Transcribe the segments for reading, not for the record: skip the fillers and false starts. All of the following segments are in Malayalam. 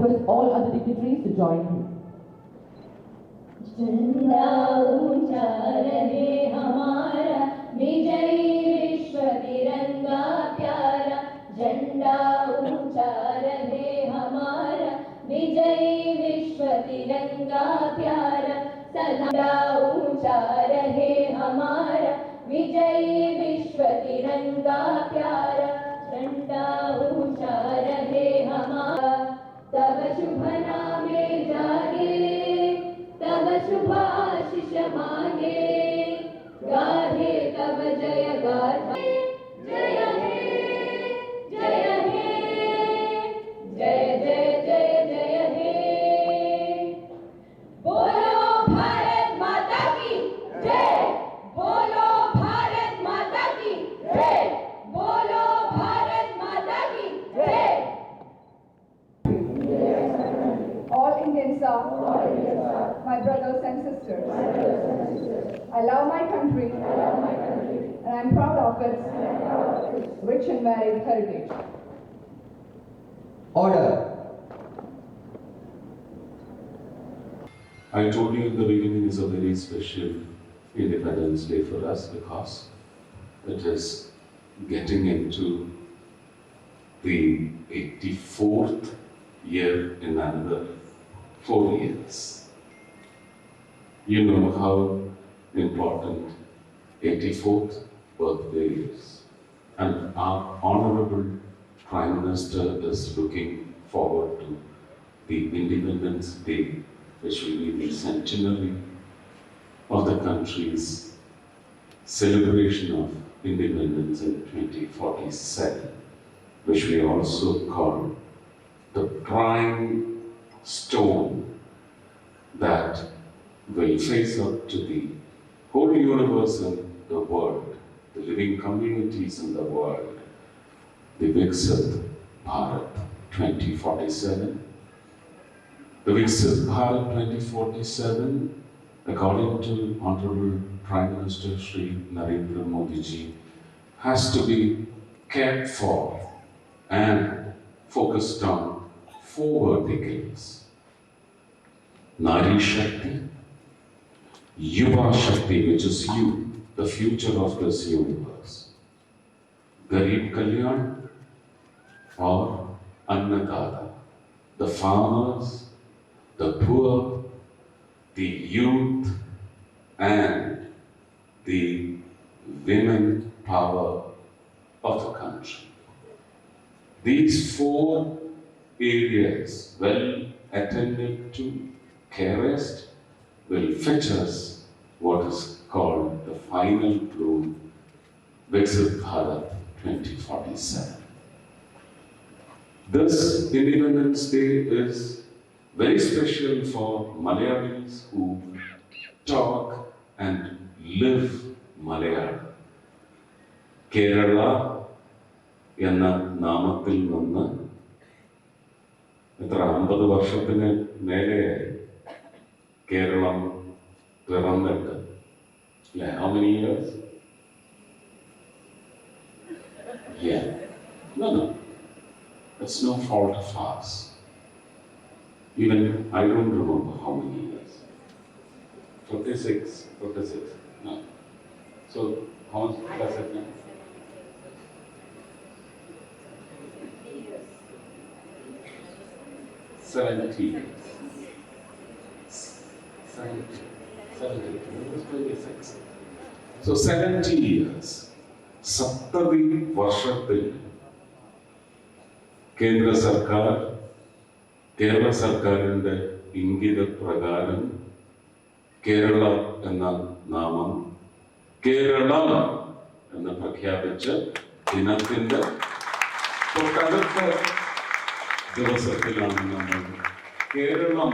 request all other dignitaries to join him. झंडा ऊंचा रहे हमारा, विजयी विश्व तिरंगा प्यारा। झंडा ऊंचा रहे हमारा, विजयी विश्व तिरंगा प्यारा। झंडा ऊंचा रहे हमारा, विजयी विश्व तिरंगा प्यारा। झंडा ऊंचा रहे हमारा, तब शुभ नामे जागे, तब शुभ आशीष मांगे, गाहे तब जय गाथा। जय हे, जय हे, जय जय जय जय हे। बोलो भारत माता की जय, बोलो भारत माता की जय, बोलो भारत माता की जय। All Indians are my brothers and sisters. I love my country and I am proud of its rich and varied heritage. Order. I told you in the beginning is a very special Independence Day for us because it is getting into the 84th year in another 4 years. You know how important 84th birthday is, and our Honorable Prime Minister is looking forward to the Independence Day, which will be the centenary of the country's celebration of independence in 2047, which we also call the prime stone that will face up to the whole universe and the world, the living communities in the world, the Viksit Bharat 2047. The Viksit Bharat 2047, according to Honorable Prime Minister Shri Narendra Modi ji, has to be cared for and focused on 4 verticals: Nari Shakti, Yuva Shakti, which is you, the future of this universe, Garib Kalyan, or Annadata, the farmers, the poor, the youth, and the women power of the country. These 4 areas, well attended to, caressed, will fetch us what is called the final bloom, Viksit Bharat 2047. This Independence Day is very special for Malayalis who talk and live Malayalam. Kerala എന്ന നാമത്തിൽ നിന്ന് എത്ര 50 വർഷത്തിന് മേലെയായി Keralam പിറന്നിട്ട്. How many years? Yeah. No. It's no fault of ours. Even I don't remember how many years. 46. No. So how does it now? 70 years. 70. It was 26. So 70 years. 70 വർഷത്തിൽ കേന്ദ്ര സർക്കാരിന്റെ ഇംഗിത പ്രകാരം കേരള എന്ന നാമം കേരളം എന്ന് പ്രഖ്യാപിച്ച് ദിനത്തിന്റെ തൊട്ടടുത്ത ദിവസത്തിലാണ് നമ്മൾ കേരളം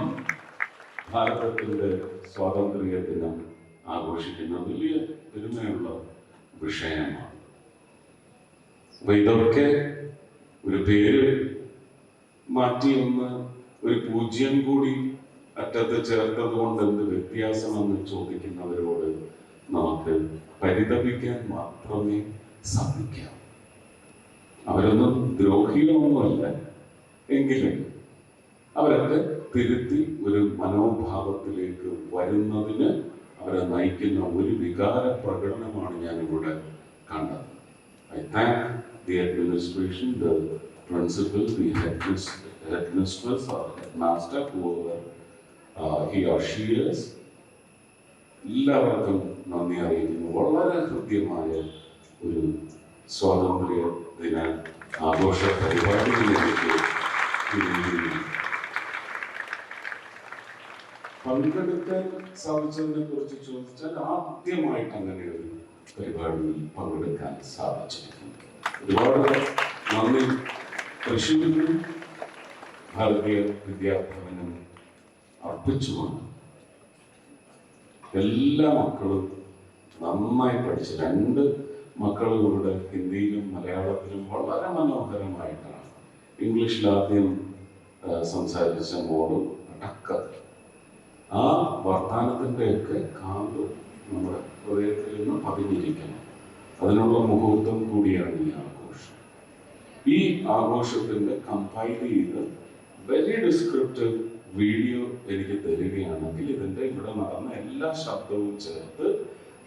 ഭാരതത്തിന്റെ സ്വാതന്ത്ര്യ ദിനം ആഘോഷിക്കുന്ന വലിയ പെരുമയുള്ള വിഷയമാണ്. അപ്പൊ ഇതൊക്കെ ഒരു പേര് മാറ്റിയൊന്ന് ഒരു 0 കൂടി അറ്റത്ത് ചേർത്തത് കൊണ്ട് എന്ത് വ്യത്യാസമെന്ന് ചോദിക്കുന്നവരോട് നമുക്ക് പരിതപിക്കാൻ മാത്രമേ സാധിക്കാവൂ. അവരൊന്നും ദ്രോഹികളൊന്നുമല്ല, എങ്കിലും അവരൊക്കെ തിരുത്തി ഒരു മനോഭാവത്തിലേക്ക് വരുന്നതിന് അവരെ നയിക്കുന്ന ഒരു വികാര പ്രകടനമാണ് ഞാനിവിടെ കണ്ടത്. I thank the administration, the principal, the headmistress or headmaster, whoever he or she is. എല്ലാവർക്കും നന്ദി അറിയിക്കുന്നു. വളരെ ഹൃദ്യമായ ഒരു സ്വാതന്ത്ര്യ ദിന ആഘോഷ പരിപാടികളിലേക്ക് പങ്കെടുക്കാൻ സാധിച്ചതിനെ കുറിച്ച് ചോദിച്ചാൽ ആദ്യമായിട്ട് അങ്ങനെ ഒരു പരിപാടിയിൽ പങ്കെടുക്കാൻ സാധിച്ചിരിക്കുന്നു. ഒരുപാട് നന്ദി തൃശ്ശൂരിനും ഭാരതീയ വിദ്യാഭവനും അർപ്പിച്ചുകൊണ്ട് എല്ലാ മക്കളും നന്നായി പഠിച്ച് 2 മക്കളും ഇവിടെ ഹിന്ദിയിലും മലയാളത്തിലും വളരെ മനോഹരമായിട്ടാണ്. ഇംഗ്ലീഷിൽ ആദ്യം സംസാരിച്ച മോളും അടക്കം ആ വർത്തമാനത്തിൻ്റെയൊക്കെ കാത് നമ്മുടെ ഹൃദയത്തിൽ നിന്ന് പതിഞ്ഞിരിക്കണം. അതിനുള്ള മുഹൂർത്തം കൂടിയാണ് ഈ ആഘോഷം. ഈ ആഘോഷത്തിൻ്റെ കമ്പൈൽ ചെയ്ത് വെരി ഡിസ്ക്രിപ്റ്റീവ് വീഡിയോ എനിക്ക് തരികയാണെങ്കിൽ, ഇതിൻ്റെ ഇവിടെ നടന്ന എല്ലാ ശബ്ദവും ചേർത്ത്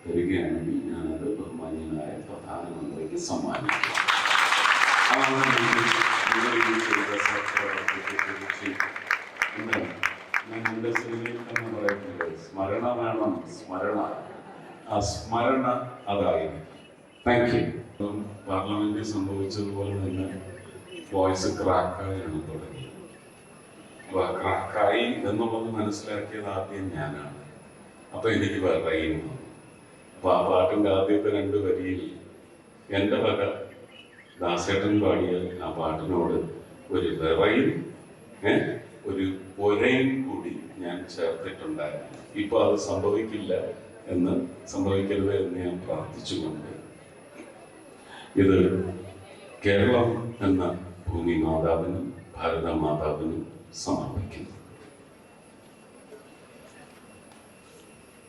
തരികയാണെങ്കിൽ ഞാനത് ബഹുമാന്യനായ പ്രധാനമന്ത്രിക്ക് സമ്മാനിക്കും. ഞാൻ എൻ്റെ സിനിമയിൽ തന്നെ പറയുന്നത് സ്മരണ വേണം, സ്മരണ. ആ സ്മരണ അതായിരിക്കും. Thank you. പാർലമെന്റിൽ സംഭവിച്ചതുപോലെ തന്നെ വോയിസ് ക്രാക്കായാണ് തുടങ്ങിയത്. ക്രാക്കായി എന്നുള്ളത് മനസ്സിലാക്കിയത് ആദ്യം ഞാനാണ്. അപ്പൊ എനിക്ക് വിറയും. അപ്പൊ ആ പാട്ടിന്റെ ആദ്യത്തെ 2 വരിയിൽ എൻ്റെ വക ദാസേട്ടൻ പാടിയ ആ പാട്ടിനോട് ഒരു വിറയും ഒരു ഒരയും കൂടി ഞാൻ ചേർത്തിട്ടുണ്ടായിരുന്നു. ഇപ്പൊ അത് സംഭവിക്കരുത് എന്ന് ഞാൻ പ്രാർത്ഥിച്ചുകൊണ്ട് ഇത് കേരളം എന്ന ഭൂമി മാതാവിനും ഭാരത മാതാവിനും സമർപ്പിക്കുന്നു.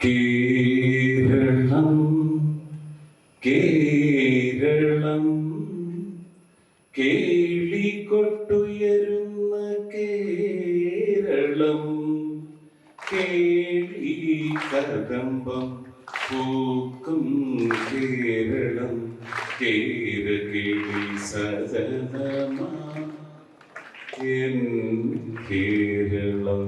കേരളം കേരളം കേളികൊട്ടുയരുന്ന കേരളം, കേളി കദംബം പൂക്കും കേരളം, കേരളി സജനമാ കേരളം.